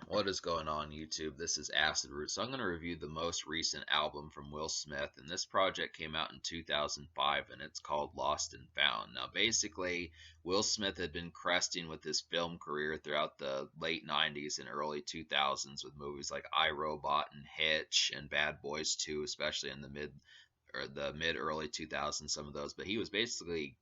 What is going on, YouTube? This is Acid Root. So I'm going to review the most recent album from Will Smith, and this project came out in 2005, and it's called Lost and Found. Now, basically, Will Smith had been cresting with his film career throughout the late 90s and early 2000s with movies like I, Robot and Hitch and Bad Boys 2, especially in the mid early 2000s, some of those. But he was basically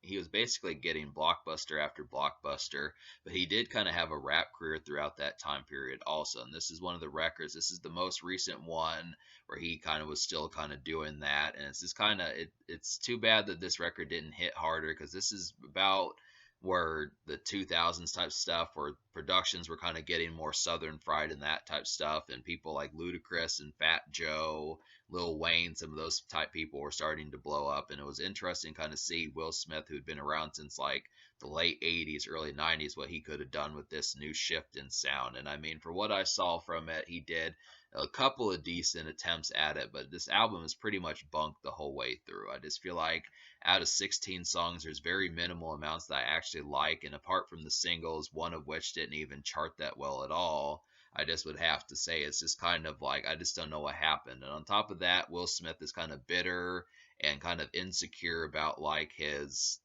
getting blockbuster after blockbuster. But he did kind of have a rap career throughout that time period also. And this is one of the records. This is the most recent one where he kind of was still kind of doing that. And it's just kind of it's too bad that this record didn't hit harder, because this is about where the 2000s type stuff, where productions were kind of getting more southern fried and that type stuff, and people like Ludacris and Fat Joe, Lil Wayne, some of those type people were starting to blow up. And it was interesting kind of see Will Smith, who'd been around since like the late 80s, early 90s, what he could have done with this new shift in sound. And I mean, for what I saw from it, he did a couple of decent attempts at it, but this album is pretty much bunk the whole way through. I just feel like out of 16 songs, there's very minimal amounts that I actually like, and apart from the singles, one of which didn't even chart that well at all, I just would have to say it's just kind of like I just don't know what happened. And on top of that, Will Smith is kind of bitter and kind of insecure about like his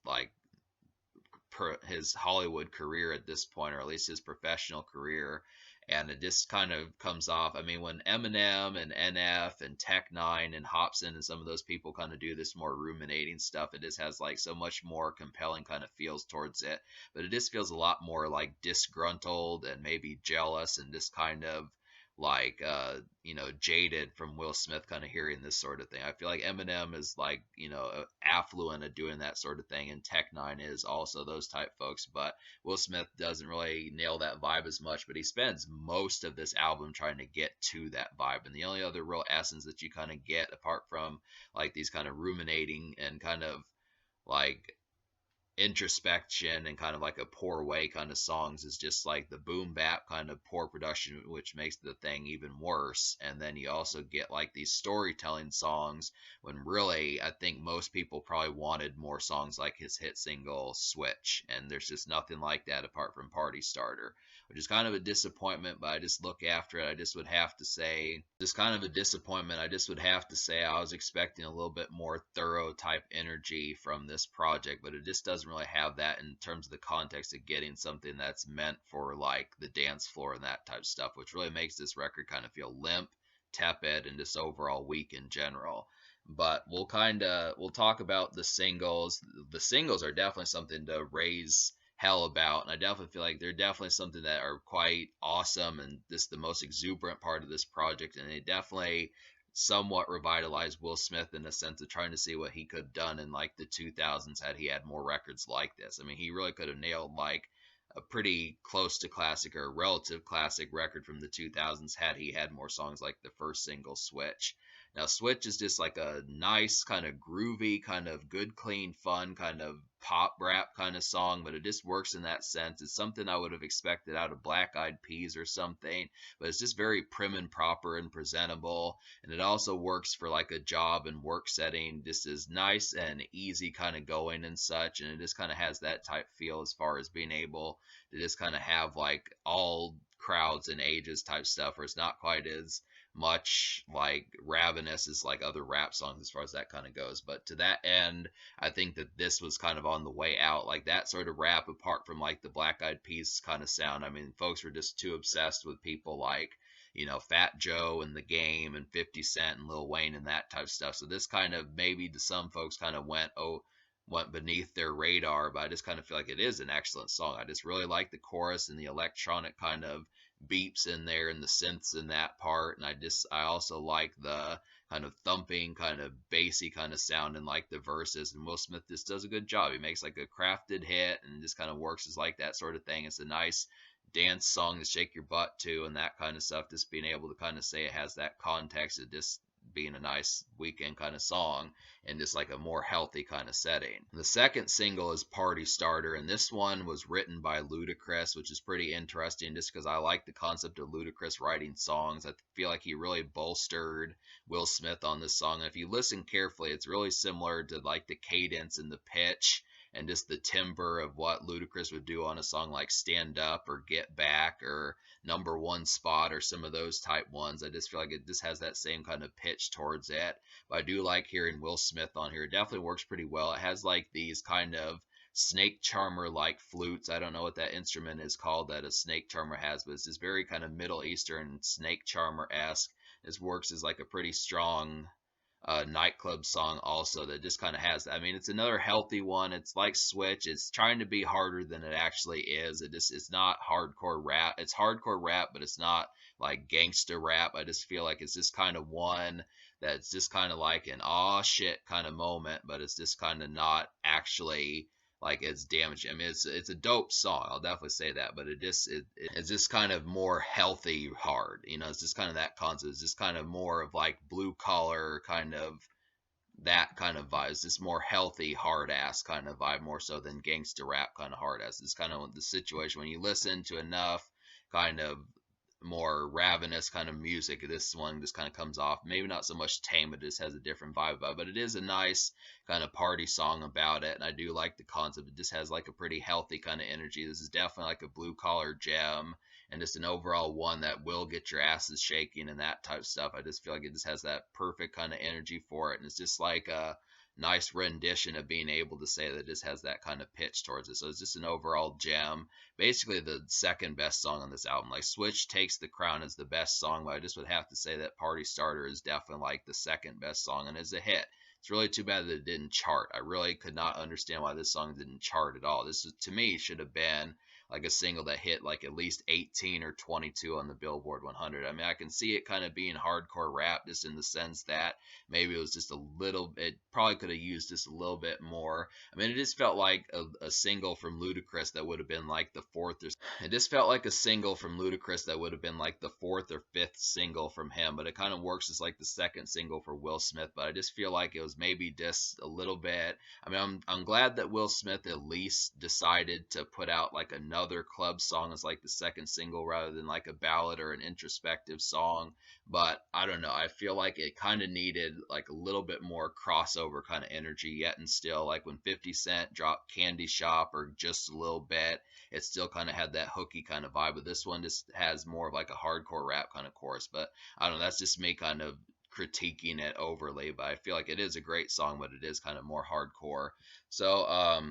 Hollywood career at this point, or at least his professional career. And it just kind of comes off. I mean, when Eminem and NF and Tech Nine and Hobson and some of those people kind of do this more ruminating stuff, it just has like so much more compelling kind of feels towards it. But it just feels a lot more like disgruntled and maybe jealous, and just kind of like jaded from Will Smith kind of hearing this sort of thing. I feel like Eminem is like affluent at doing that sort of thing, and Tech Nine is also those type folks, but Will Smith doesn't really nail that vibe as much. But he spends most of this album trying to get to that vibe, and the only other real essence that you kind of get apart from like these kind of ruminating and kind of like introspection and kind of like a poor way kind of songs is just like the boom bap kind of poor production, which makes the thing even worse. And then you also get like these storytelling songs, when really I think most people probably wanted more songs like his hit single Switch, and there's just nothing like that apart from Party Starter, which is kind of a disappointment. But I just look after it, I just would have to say just kind of a disappointment. I just would have to say I was expecting a little bit more thorough type energy from this project, but it just doesn't really have that in terms of the context of getting something that's meant for like the dance floor and that type of stuff, which really makes this record kind of feel limp, tepid, and just overall weak in general. But we'll talk about the singles. The singles are definitely something to raise hell about, and I definitely feel like they're definitely something that are quite awesome, and this the most exuberant part of this project, and they definitely somewhat revitalized Will Smith in the sense of trying to see what he could have done in like the 2000s had he had more records like this. I mean, he really could have nailed like a pretty close to classic or relative classic record from the 2000s had he had more songs like the first single Switch. Now, Switch is just like a nice, kind of groovy, kind of good, clean, fun, kind of pop rap kind of song, but it just works in that sense. It's something I would have expected out of Black Eyed Peas or something, but it's just very prim and proper and presentable. And it also works for like a job and work setting, just as nice and easy kind of going and such. And it just kind of has that type feel as far as being able to just kind of have like all crowds and ages type stuff, where it's not quite as much like ravenous as like other rap songs as far as that kind of goes. But to that end, I think that this was kind of on the way out. Like that sort of rap, apart from like the Black Eyed Peas kind of sound. I mean, folks were just too obsessed with people like, Fat Joe and The Game and 50 Cent and Lil Wayne and that type of stuff. So this kind of maybe to some folks kind of went beneath their radar, but I just kind of feel like it is an excellent song. I just really like the chorus and the electronic kind of beeps in there and the synths in that part. And I also like the kind of thumping, kind of bassy kind of sound in like the verses. And Will Smith just does a good job. He makes like a crafted hit and just kind of works as like that sort of thing. It's a nice dance song to shake your butt to and that kind of stuff. Just being able to kind of say it has that context of just being a nice weekend kind of song in just like a more healthy kind of setting. The second single is Party Starter, and this one was written by Ludacris, which is pretty interesting just because I like the concept of Ludacris writing songs. I feel like he really bolstered Will Smith on this song. And if you listen carefully, it's really similar to like the cadence and the pitch and just the timbre of what Ludacris would do on a song like Stand Up or Get Back or Number One Spot or some of those type ones. I just feel like it just has that same kind of pitch towards it. But I do like hearing Will Smith on here. It definitely works pretty well. It has like these kind of snake charmer like flutes. I don't know what that instrument is called that a snake charmer has, but it's this very kind of Middle Eastern snake charmer esque. This works as like a pretty strong nightclub song also that just kind of has I mean, it's another healthy one. It's like Switch. It's trying to be harder than it actually is. It's not hardcore rap. It's hardcore rap, but it's not like gangster rap. I just feel like it's just kind of one that's just kind of like an aw shit kind of moment, but it's just kind of not actually like it's damaging. I mean, it's a dope song. I'll definitely say that, but it's just kind of more healthy hard. You know, it's just kind of that concept. It's just kind of more of like blue collar kind of that kind of vibe. It's this more healthy, hard ass kind of vibe, more so than gangster rap kind of hard ass. It's kind of the situation when you listen to enough kind of more ravenous kind of music. This one just kind of comes off maybe not so much tame, but just has a different vibe about it. But it is a nice kind of party song about it, and I do like the concept. It just has like a pretty healthy kind of energy. This is definitely like a blue collar gem, and just an overall one that will get your asses shaking and that type of stuff. I just feel like it just has that perfect kind of energy for it, and it's just like a nice rendition of being able to say that it just has that kind of pitch towards it. So it's just an overall gem. Basically the second best song on this album. Like Switch takes the crown as the best song, but I just would have to say that Party Starter is definitely like the second best song and is a hit. It's really too bad that it didn't chart. I really could not understand why this song didn't chart at all. This is, to me, should have been like a single that hit like at least 18 or 22 on the Billboard 100. I mean, I can see it kind of being hardcore rap just in the sense that maybe it was just a little, it probably could have used just a little bit more. I mean, it just felt like a single from Ludacris that would have been like the fourth or it just felt like a single from Ludacris that would have been like the fourth or fifth single from him, but it kind of works as like the second single for Will Smith. But I just feel like it was maybe just a little bit. I mean, I'm glad that Will Smith at least decided to put out like another club song as like the second single rather than like a ballad or an introspective song. But I don't know. I feel like it kind of needed like a little bit more crossover kind of energy yet and still like when 50 Cent dropped Candy Shop or just a little bit, it still kind of had that hooky kind of vibe. But this one just has more of like a hardcore rap kind of chorus. But I don't know. That's just me kind of critiquing it overly, but I feel like it is a great song, but it is kind of more hardcore. So,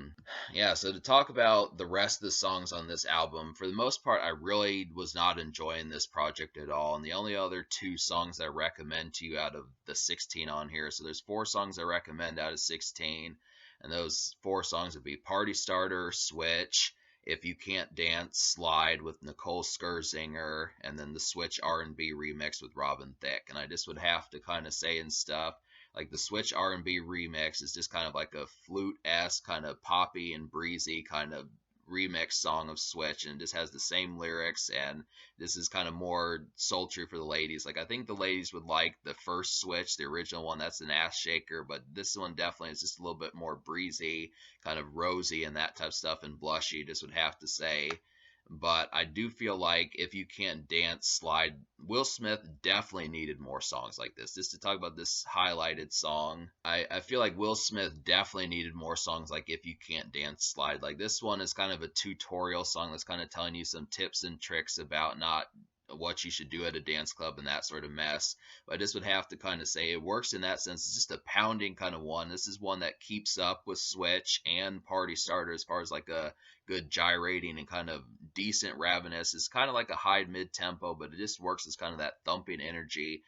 yeah, so to talk about the rest of the songs on this album, for the most part, I really was not enjoying this project at all. And the only other two songs I recommend to you out of the 16 on here, so there's four songs I recommend out of 16, and those four songs would be Party Starter, Switch, If You Can't Dance, Slide with Nicole Scherzinger, and then the Switch R&B remix with Robin Thicke. And I just would have to kind of say and stuff, like the Switch R&B remix is just kind of like a flute-esque kind of poppy and breezy kind of remix song of Switch, and it just has the same lyrics, and this is kind of more sultry for the ladies. Like I think the ladies would like the first Switch, the original one. That's an ass shaker, but this one definitely is just a little bit more breezy, kind of rosy and that type of stuff, and blushy, just would have to say. But I do feel like If You Can't Dance, Slide, Will Smith definitely needed more songs like this. Just to talk about this highlighted song, I feel like Will Smith definitely needed more songs like If You Can't Dance, Slide. Like this one is kind of a tutorial song that's kind of telling you some tips and tricks about not what you should do at a dance club and that sort of mess. But I just would have to kind of say it works in that sense. It's just a pounding kind of one. This is one that keeps up with Switch and Party Starter as far as like a good gyrating and kind of decent ravenous. It's kind of like a high mid tempo, but it just works as kind of that thumping energy.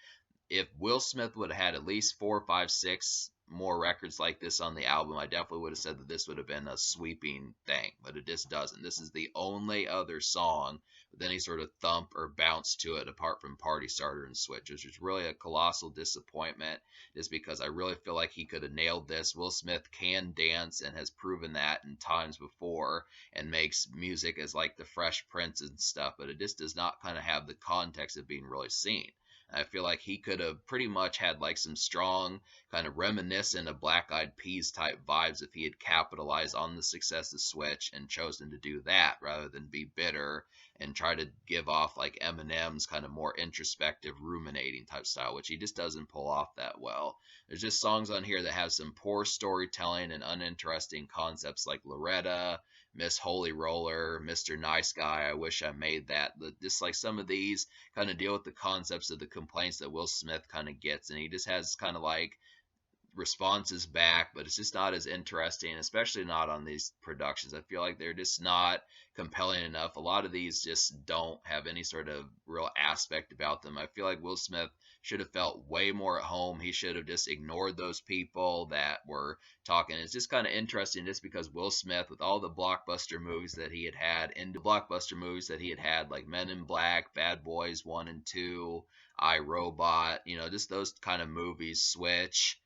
If Will Smith would have had at least 4, 5, 6 more records like this on the album, I definitely would have said that this would have been a sweeping thing, but it just doesn't. This is the only other song with any sort of thump or bounce to it apart from Party Starter and Switch, which is really a colossal disappointment just because I really feel like he could have nailed this. Will Smith can dance and has proven that in times before and makes music as like the Fresh Prince and stuff, but it just does not kind of have the context of being really seen. I feel like he could have pretty much had like some strong, kind of reminiscent of Black Eyed Peas type vibes if he had capitalized on the success of Switch and chosen to do that rather than be bitter and try to give off like Eminem's kind of more introspective, ruminating type style, which he just doesn't pull off that well. There's just songs on here that have some poor storytelling and uninteresting concepts like Loretta, Miss Holy Roller, Mr. Nice Guy, I Wish I Made That. Just like some of these kind of deal with the concepts of the complaints that Will Smith kind of gets, and he just has kind of like responses back, but it's just not as interesting, especially not on these productions. I feel like they're just not compelling enough. A lot of these just don't have any sort of real aspect about them. I feel like Will Smith should have felt way more at home. He should have just ignored those people that were talking. It's just kind of interesting just because Will Smith, with all the blockbuster movies that he had, into blockbuster movies that he had, like Men in Black, Bad Boys 1 and 2, I, Robot, just those kind of movies, Switch,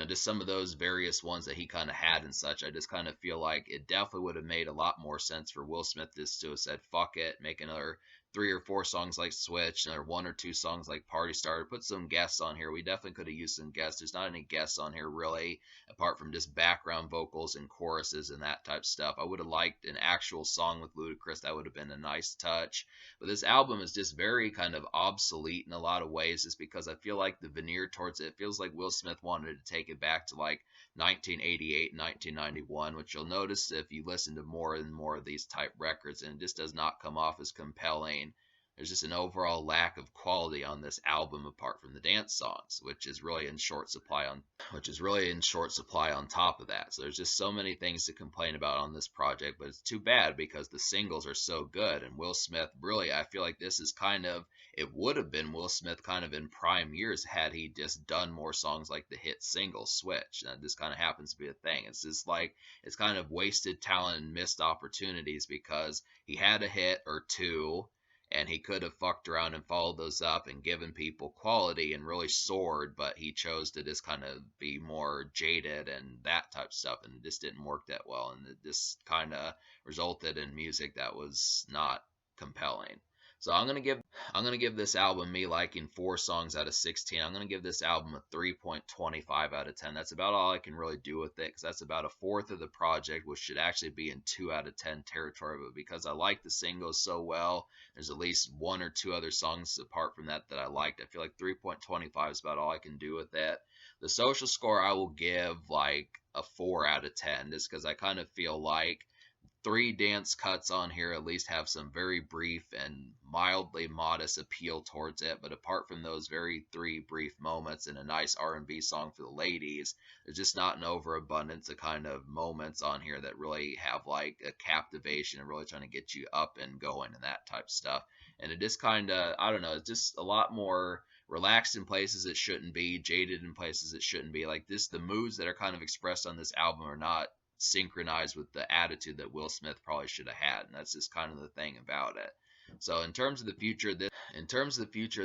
just some of those various ones that he kind of had and such. I just kind of feel like it definitely would have made a lot more sense for Will Smith just to have said, fuck it, make another 3 or 4 songs like Switch, another 1 or 2 songs like Party Starter, put some guests on here. We definitely could have used some guests. There's not any guests on here really, apart from just background vocals and choruses and that type of stuff. I would have liked an actual song with Ludacris. That would have been a nice touch. But this album is just very kind of obsolete in a lot of ways, just because I feel like the veneer towards it feels like Will Smith wanted to take it back to like 1988, 1991, which you'll notice if you listen to more and more of these type records, and it just does not come off as compelling. There's just an overall lack of quality on this album apart from the dance songs, which is really in short supply on top of that. So there's just so many things to complain about on this project, but it's too bad because the singles are so good. And Will Smith, really, I feel like this is kind of, it would have been Will Smith kind of in prime years had he just done more songs like the hit single Switch. And this kind of happens to be a thing. It's just like, it's kind of wasted talent and missed opportunities because he had a hit or two and he could have fucked around and followed those up and given people quality and really soared, but he chose to just kind of be more jaded and that type of stuff, and it just didn't work that well, and it just kind of resulted in music that was not compelling. So I'm gonna give this album, me liking 4 songs out of 16. I'm gonna give this album a 3.25 out of 10. That's about all I can really do with it because that's about a fourth of the project, which should actually be in 2 out of 10 territory. But because I like the singles so well, there's at least 1 or 2 other songs apart from that that I liked. I feel like 3.25 is about all I can do with it. The social score I will give like a 4 out of 10, just because I kind of feel like 3 dance cuts on here at least have some very brief and mildly modest appeal towards it, but apart from those very 3 brief moments and a nice R&B song for the ladies, there's just not an overabundance of kind of moments on here that really have like a captivation and really trying to get you up and going and that type of stuff. And it just kind of, I don't know, it's just a lot more relaxed in places it shouldn't be, jaded in places it shouldn't be. Like this, the moods that are kind of expressed on this album are not synchronized with the attitude that Will Smith probably should have had, and that's just kind of the thing about it. So in terms of the future,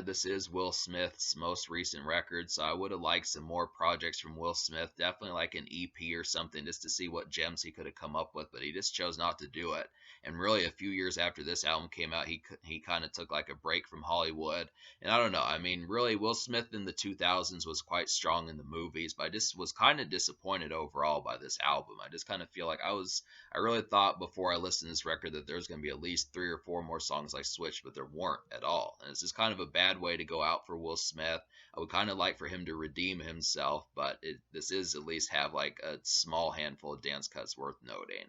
this is Will Smith's most recent record. So I would have liked some more projects from Will Smith, definitely like an EP or something, just to see what gems he could have come up with. But he just chose not to do it. And really, a few years after this album came out, he kind of took like a break from Hollywood. And I don't know. I mean, really, Will Smith in the 2000s was quite strong in the movies, but I just was kind of disappointed overall by this album. I just kind of feel like I really thought before I listened to this record that there was going to be at least 3 or 4 more songs like Switch, but there weren't at all. And it's just kind of a bad way to go out for Will Smith. I would kind of like for him to redeem himself, but this is at least have like a small handful of dance cuts worth noting.